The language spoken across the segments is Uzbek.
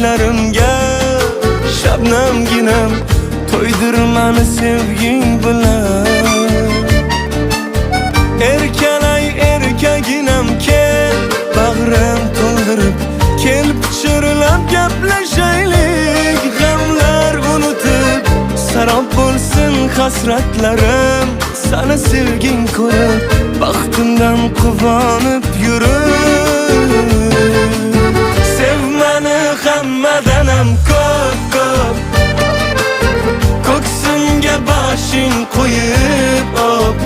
yuklarimga shabnamginam to'ydir mani sevging bilan. Erkalay erkaginam kel bag'rim to'ldirib kel pichirlab gaplashaylik. G'amlar unutib sarob bo'lsin hasratlarim, seni sevging ko'rib baxtimdan quvonib yurib. Sev meni hammadanam ko'p, ko'ksimga boshing qo'yib op.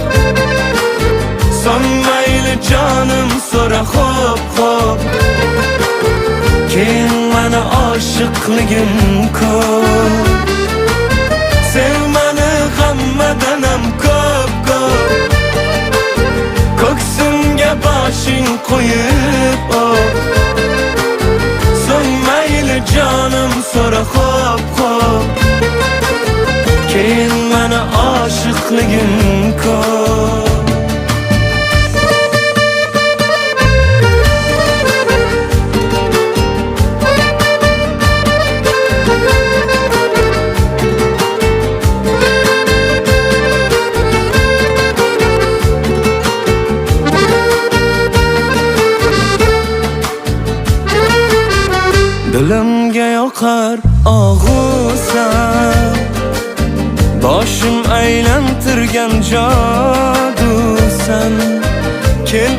Son mayli jonim so'ra xo'p, keyin meni oshiqligim ko'p. Sev meni hammadanam ko'p, ko'ksimga boshing qo'yib op. Son mayli jonim so'ra xo'p, keyin meni oshiqligim ko'p. Dilimga yoqar og'usan, boshim aylantirgan jodusan. Kel